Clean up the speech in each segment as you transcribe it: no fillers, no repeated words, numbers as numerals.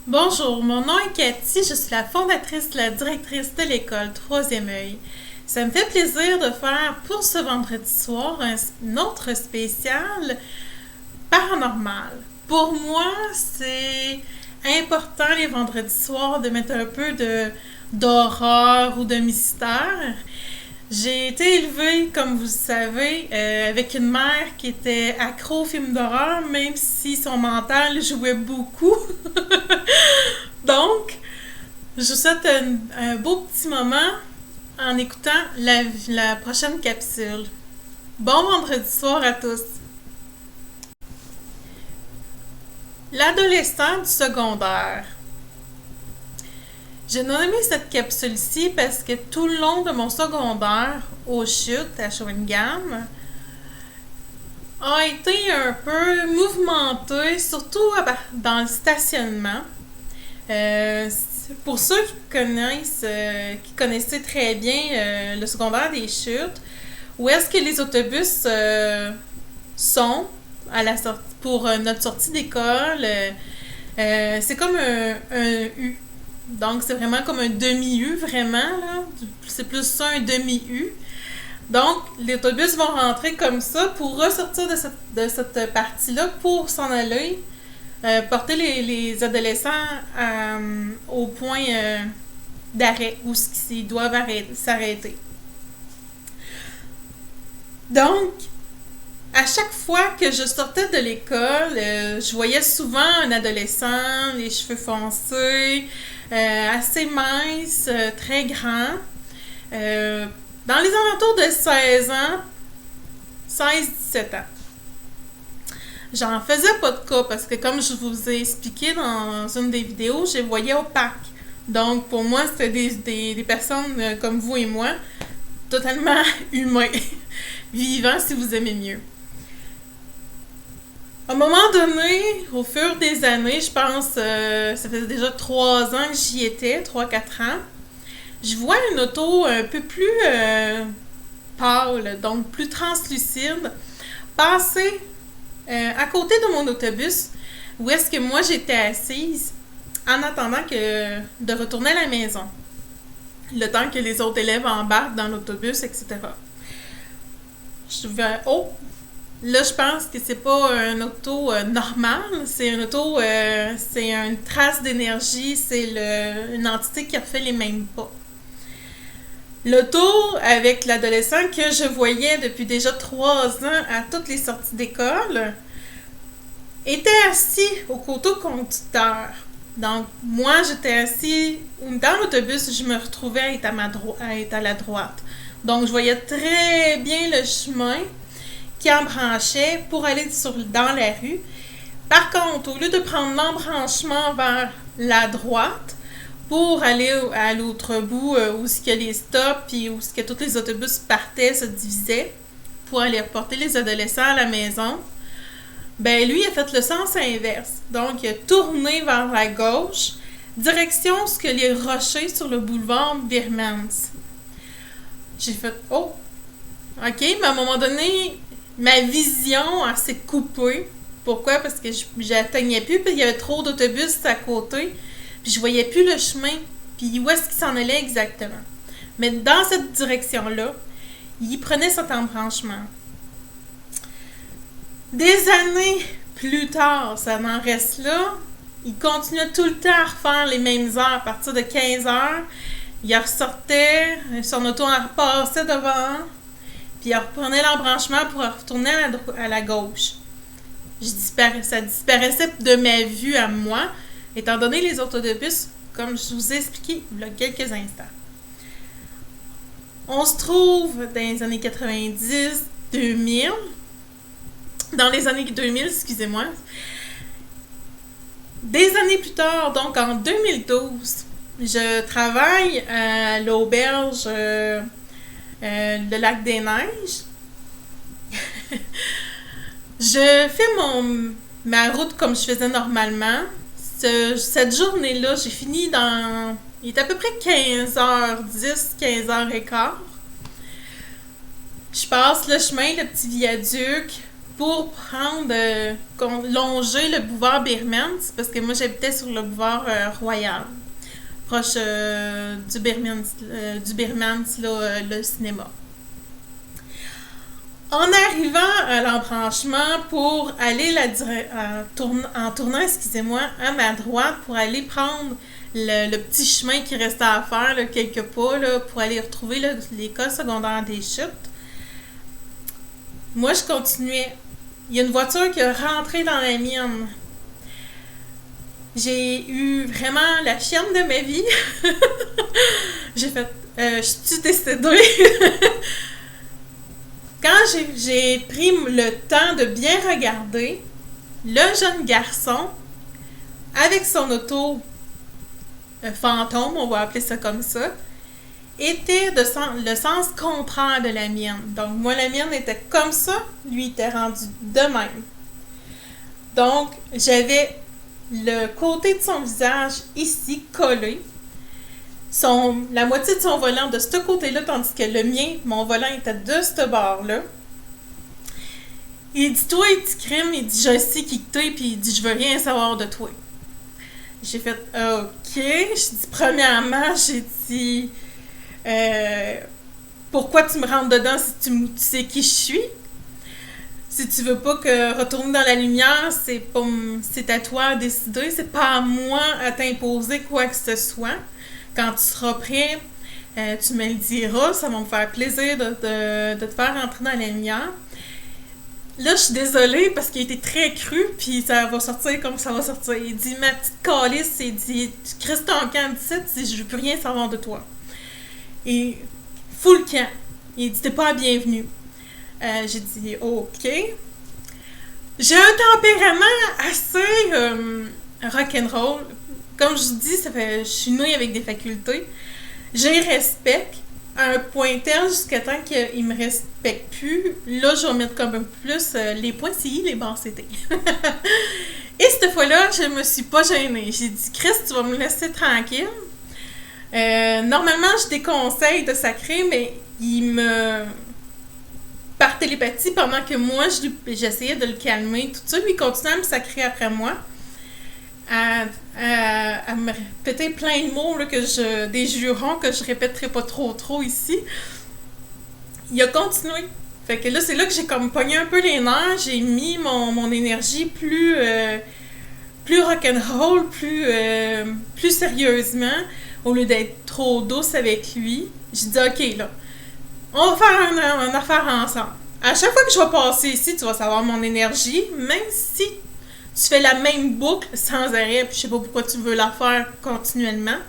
Bonjour, mon nom est Cathy, je suis la fondatrice et la directrice de l'école Troisième œil. Ça me fait plaisir de faire pour ce vendredi soir un autre spécial paranormal. Pour moi, c'est important les vendredis soirs de mettre un peu d'horreur ou de mystère. J'ai été élevée, comme vous le savez, avec une mère qui était accro aux films d'horreur, même si son mental jouait beaucoup. Donc, je vous souhaite un beau petit moment en écoutant la prochaine capsule. Bon vendredi soir à tous! L'adolescent du secondaire. J'ai nommé cette capsule-ci parce que tout le long de mon secondaire, aux chutes à Shawinigan, a été un peu mouvementé, surtout dans le stationnement. Pour ceux qui connaissaient très bien le secondaire des chutes, où est-ce que les autobus sont à la sortie pour notre sortie d'école, c'est comme un U. Donc, c'est vraiment comme un demi-U, vraiment, là. C'est plus ça, un demi-U. Donc, les autobus vont rentrer comme ça pour ressortir de cette partie-là pour s'en aller, porter les adolescents au point d'arrêt où ils doivent s'arrêter. Donc, à chaque fois que je sortais de l'école, je voyais souvent un adolescent, les cheveux foncés, assez mince, très grand. Dans les alentours de 16 ans, 16-17 ans. J'en faisais pas de cas parce que comme je vous ai expliqué dans une des vidéos, je les voyais opaques. Donc pour moi, c'était des personnes comme vous et moi, totalement humains, vivants si vous aimez mieux. À un moment donné, au fur des années, je pense, ça faisait déjà 3 ans que j'y étais, 3-4 ans, je vois une auto un peu plus pâle, donc plus translucide, passer à côté de mon autobus, où est-ce que moi j'étais assise en attendant de retourner à la maison. Le temps que les autres élèves embarquent dans l'autobus, etc. Je vais, oh, là, je pense que c'est pas un auto normal, c'est un auto, c'est une trace d'énergie, c'est une entité qui a fait les mêmes pas. L'auto avec l'adolescent que je voyais depuis déjà 3 ans à toutes les sorties d'école était assis au côté conducteur. Donc, moi, j'étais assis dans l'autobus, je me retrouvais à être à la droite. Donc, je voyais très bien le chemin qui embranchait pour aller dans la rue. Par contre, au lieu de prendre l'embranchement vers la droite pour aller à l'autre bout où il y a les stops puis où tous les autobus partaient, se divisaient pour aller reporter les adolescents à la maison, ben lui, il a fait le sens inverse. Donc, il a tourné vers la gauche, direction ce que les rochers sur le boulevard Birmans. J'ai fait « Oh! » OK, mais à un moment donné, ma vision s'est coupée. Pourquoi? Parce que j'atteignais plus, puis il y avait trop d'autobus à côté, puis je voyais plus le chemin, puis où est-ce qu'il s'en allait exactement. Mais dans cette direction-là, il prenait cet embranchement. Des années plus tard, ça en reste là, il continuait tout le temps à refaire les mêmes heures à partir de 15 heures. Il ressortait, son auto en repassait devant, puis il reprenait l'embranchement pour retourner à la gauche. Ça disparaissait de ma vue à moi, étant donné les autobus, comme je vous ai expliqué il y a quelques instants. On se trouve dans les années 90, 2000, dans les années 2000, excusez-moi. Des années plus tard, donc en 2012, je travaille à l'auberge le Lac des Neiges. Je fais ma route comme je faisais normalement. Cette journée-là, j'ai fini il est à peu près 15h10, 15h15. Je passe le chemin, le petit viaduc. pour prendre, longer le boulevard Beermans, parce que moi j'habitais sur le boulevard Royal, proche du Beermans, là, le cinéma. En arrivant à l'embranchement pour aller en tournant, excusez-moi, à ma droite pour aller prendre le petit chemin qui restait à faire, là, quelques pas, là, pour aller retrouver là, l'école secondaire des Chutes. Moi, je continuais. Il y a une voiture qui est rentrée dans la mienne. J'ai eu vraiment la chienne de ma vie. J'ai fait... je suis décédée. Quand j'ai pris le temps de bien regarder, le jeune garçon, avec son auto fantôme, on va appeler ça comme ça, était le sens contraire de la mienne. Donc, moi, la mienne était comme ça, lui était rendu de même. Donc, j'avais le côté de son visage ici, collé. La moitié de son volant de ce côté-là, tandis que le mien, mon volant était de ce bord-là. Il dit, toi, il dit crime, il dit, je sais qui que t'es, puis il dit, je veux rien savoir de toi. J'ai fait, ok. J'ai dit, premièrement, j'ai dit, pourquoi tu me rentres dedans si tu sais qui je suis? Si tu veux pas que retourner dans la lumière, c'est à toi à décider, c'est pas à moi à t'imposer quoi que ce soit. Quand tu seras prêt, tu me le diras, ça va me faire plaisir de te faire rentrer dans la lumière. Là, je suis désolée parce qu'il était très cru, puis ça va sortir comme ça va sortir. Il dit, ma petite calice, il dit, tu crisses ton camp d'ici, je veux plus rien savoir de toi. Et full camp. Il dit, t'es pas la bienvenue. J'ai dit, ok. J'ai un tempérament assez rock'n'roll. Comme je vous dis, je suis née avec des facultés. J'ai respect à un point tel jusqu'à temps qu'il me respecte plus. Là, je vais mettre comme un peu plus les points CI, les barres CT. Et cette fois-là, je me suis pas gênée. J'ai dit, Chris, tu vas me laisser tranquille. Normalement, je déconseille de sacrer, mais par télépathie, pendant que moi, j'essayais de le calmer, tout ça, lui, il continuait à me sacrer après moi. À me répéter plein de mots, là, des jurons que je répéterai pas trop ici. Il a continué. Fait que là, c'est là que j'ai comme pogné un peu les nerfs. J'ai mis mon énergie plus rock'n'roll, plus sérieusement, au lieu d'être trop douce avec lui. J'ai dit, ok, là, on va faire une affaire ensemble. À chaque fois que je vais passer ici, tu vas savoir mon énergie, même si tu fais la même boucle sans arrêt, puis je sais pas pourquoi tu veux la faire continuellement,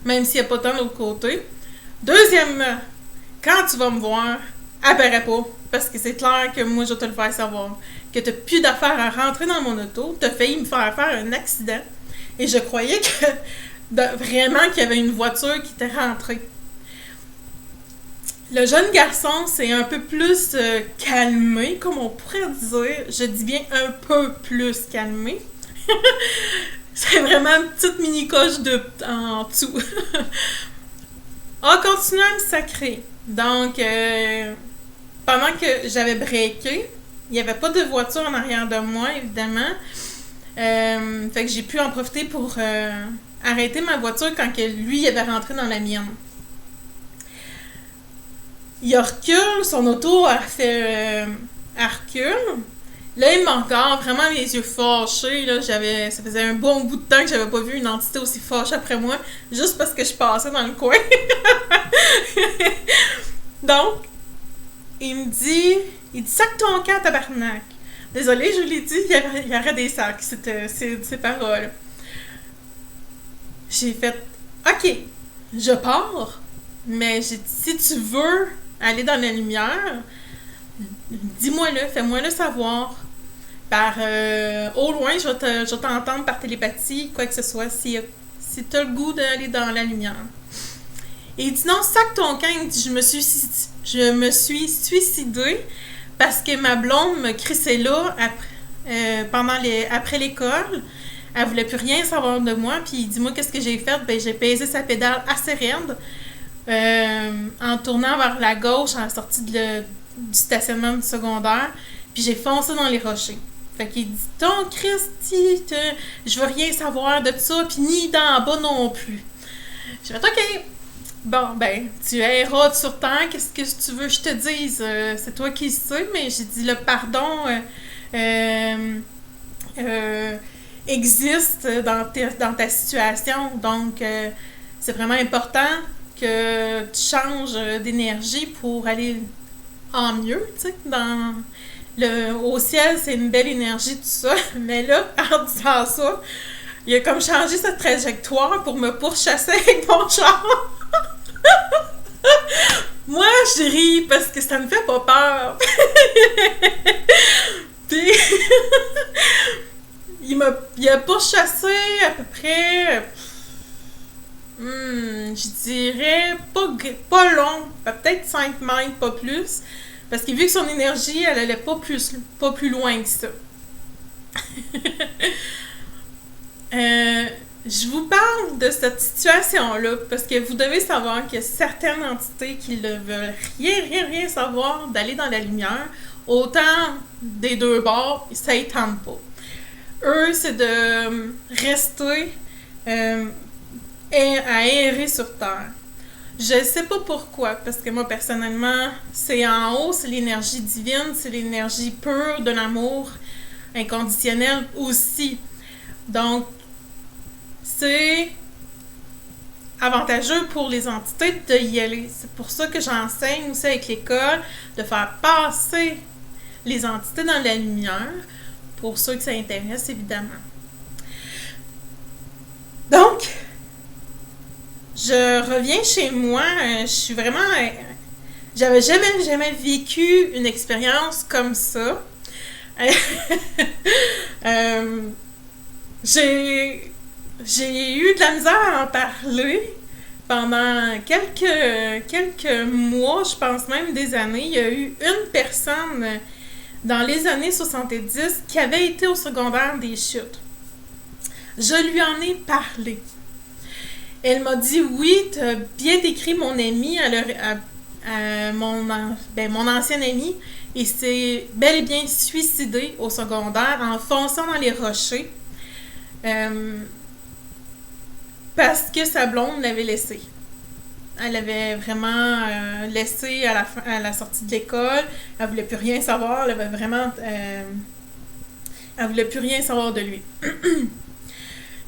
même s'il n'y a pas tant de l'autre côté. Deuxièmement, quand tu vas me voir, apparaît pas, parce que c'est clair que moi, je vais te le faire savoir, que tu n'as plus d'affaires à rentrer dans mon auto, tu as failli me faire un accident, et je croyais que vraiment qu'il y avait une voiture qui était rentrée. Le jeune garçon s'est un peu plus calmé, comme on pourrait dire. Je dis bien un peu plus calmé. C'est vraiment une petite mini-coche en dessous. A continué à me sacrer. Donc, pendant que j'avais breaké, il n'y avait pas de voiture en arrière de moi, évidemment. Fait que j'ai pu en profiter pour arrêter ma voiture quand lui il avait rentré dans la mienne. Il recule, son auto a fait recule. Là, il m'a encore vraiment les yeux fâchés. Là, ça faisait un bon bout de temps que j'avais pas vu une entité aussi fâchée après moi, juste parce que je passais dans le coin. Donc, il dit, sac ton camp, tabarnak. Désolée, je l'ai dit, il y aurait des sacs, c'était ces paroles. J'ai fait, ok, je pars, mais j'ai dit, si tu veux aller dans la lumière, dis-moi-le, fais-moi-le savoir. Au loin, je vais t'entendre par télépathie, quoi que ce soit, si tu as le goût d'aller dans la lumière. Et il dit non, sac ton camp. Il dit, je me suis suicidée parce que ma blonde me crissait là après l'école. Elle voulait plus rien savoir de moi. Puis il dit, moi, qu'est-ce que j'ai fait? Ben, j'ai pesé sa pédale assez raide. En tournant vers la gauche, en sortie du stationnement du secondaire. Puis j'ai foncé dans les rochers. Fait qu'il dit, ton Christy, je veux rien savoir de ça, puis ni d'en bas non plus. J'ai fait, OK. Bon, ben, tu erras sur terre, qu'est-ce que tu veux que je te dise? C'est toi qui sais, mais j'ai dit, le pardon existe dans ta situation. Donc, c'est vraiment important que tu changes d'énergie pour aller en mieux, tu sais, au ciel, c'est une belle énergie, tout ça. Mais là, en disant ça, il a comme changé sa trajectoire pour me pourchasser avec mon char. Moi, je ris parce que ça me fait pas peur. Puis, il a pourchassé à peu près, je dirais, pas long, peut-être 5 mètres, pas plus. Parce que vu que son énergie, elle allait pas plus loin que ça. Je vous parle de cette situation-là parce que vous devez savoir qu'il y a certaines entités qui ne veulent rien savoir d'aller dans la lumière. Autant des deux bords, ça ne tente pas. Eux, c'est de rester à errer sur Terre. Je sais pas pourquoi, parce que moi, personnellement, c'est en haut, c'est l'énergie divine, c'est l'énergie pure de l'amour inconditionnel aussi. Donc, c'est avantageux pour les entités de y aller. C'est pour ça que j'enseigne aussi avec l'école, de faire passer les entités dans la lumière, pour ceux que ça intéresse, évidemment. Donc, je reviens chez moi, je suis vraiment... J'avais jamais vécu une expérience comme ça. J'ai eu de la misère à en parler pendant quelques mois, je pense même des années. Il y a eu une personne dans les années 70 qui avait été au secondaire des chutes. Je lui en ai parlé. Elle m'a dit, oui, tu as bien décrit mon ami, mon ancienne amie, et s'est bel et bien suicidé au secondaire en fonçant dans les rochers parce que sa blonde l'avait laissé. Elle avait vraiment laissé à la sortie de l'école. Elle voulait plus rien savoir. Elle voulait plus rien savoir de lui.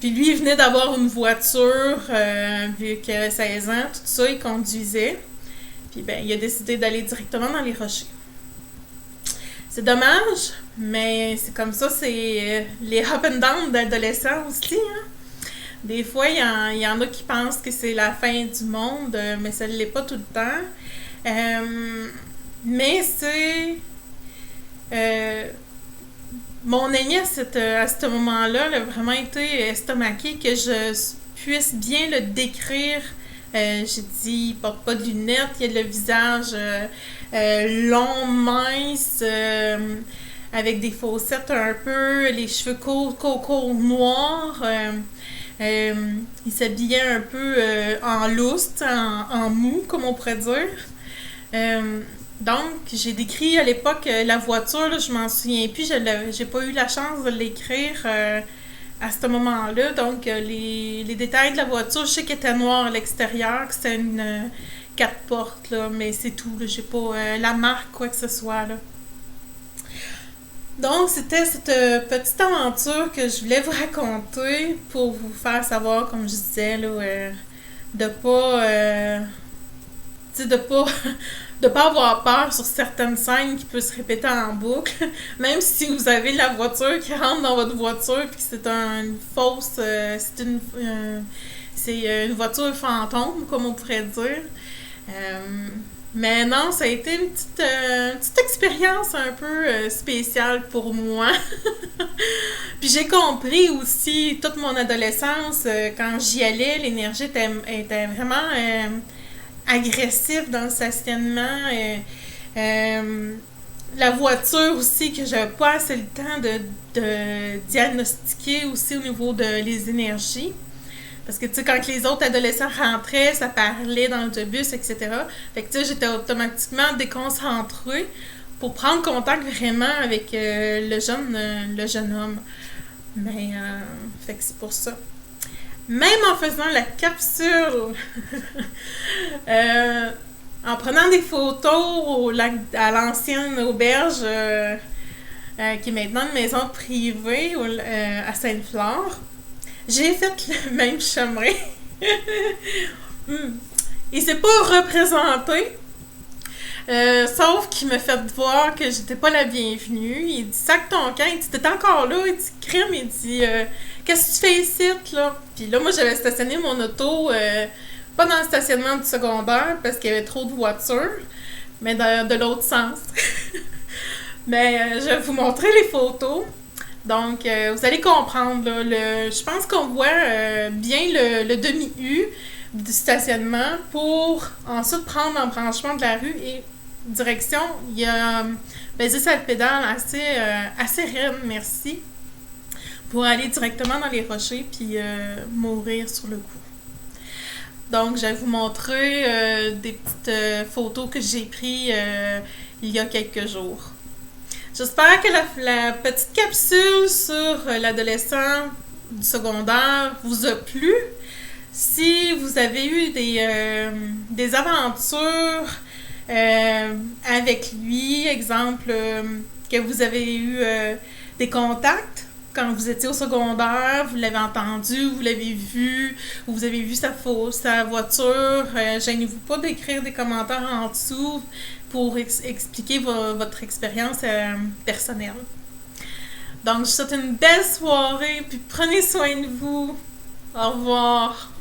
Puis lui, il venait d'avoir une voiture, vu qu'il avait 16 ans, tout ça, il conduisait. Puis ben, il a décidé d'aller directement dans les rochers. C'est dommage, mais c'est comme ça, c'est les up and down d'adolescents aussi, hein? Des fois, il y en a qui pensent que c'est la fin du monde, mais ça ne l'est pas tout le temps. Mais c'est... mon ami à ce moment-là, elle a vraiment été estomaquée que je puisse bien le décrire. J'ai dit, il porte pas de lunettes, il a le visage long, mince, avec des fossettes un peu, les cheveux courts noirs. Il s'habillait un peu en louste, en mou, comme on pourrait dire. Donc, j'ai décrit à l'époque la voiture, là, je m'en souviens plus, j'ai pas eu la chance de l'écrire à ce moment-là. Donc, les détails de la voiture, je sais qu'elle était noire à l'extérieur, que c'était une 4 portes, là, mais c'est tout. Là, j'ai pas la marque, quoi que ce soit. Là. Donc, c'était cette petite aventure que je voulais vous raconter pour vous faire savoir, comme je disais, là, de pas... de pas avoir peur sur certaines scènes qui peuvent se répéter en boucle, même si vous avez la voiture qui rentre dans votre voiture puis que c'est une fausse... c'est une voiture fantôme, comme on pourrait dire. Mais non, ça a été une petite expérience un peu spéciale pour moi. Puis j'ai compris aussi, toute mon adolescence, quand j'y allais, l'énergie était vraiment agressive dans le stationnement. La voiture aussi, que j'avais pas assez le temps de diagnostiquer aussi au niveau les énergies. Parce que, tu sais, quand les autres adolescents rentraient, ça parlait dans l'autobus, etc. Fait que, tu sais, j'étais automatiquement déconcentrée pour prendre contact vraiment avec le jeune homme. Mais, fait que c'est pour ça. Même en faisant la capsule, en prenant des photos à l'ancienne auberge, qui est maintenant une maison privée à Sainte-Flore, j'ai fait le même chemin. Il s'est pas représenté, sauf qu'il m'a fait voir que j'étais pas la bienvenue. Il dit sac ton camp, il dit t'es encore là, il dit crime, il dit qu'est-ce que tu fais ici là? Puis là moi j'avais stationné mon auto pas dans le stationnement du secondaire parce qu'il y avait trop de voitures, mais de l'autre sens. Mais je vais vous montrer les photos. Donc, vous allez comprendre, là, je pense qu'on voit bien le demi-U du stationnement pour ensuite prendre l'embranchement de la rue et direction, il y a cette pédale assez raide, merci, pour aller directement dans les rochers puis mourir sur le coup. Donc, je vais vous montrer des petites photos que j'ai prises il y a quelques jours. J'espère que la petite capsule sur l'adolescent du secondaire vous a plu. Si vous avez eu des aventures avec lui, exemple, que vous avez eu des contacts quand vous étiez au secondaire, vous l'avez entendu, vous l'avez vu, ou vous avez vu sa voiture, gênez-vous pas d'écrire des commentaires en dessous pour expliquer votre expérience personnelle. Donc, je vous souhaite une belle soirée, puis prenez soin de vous. Au revoir.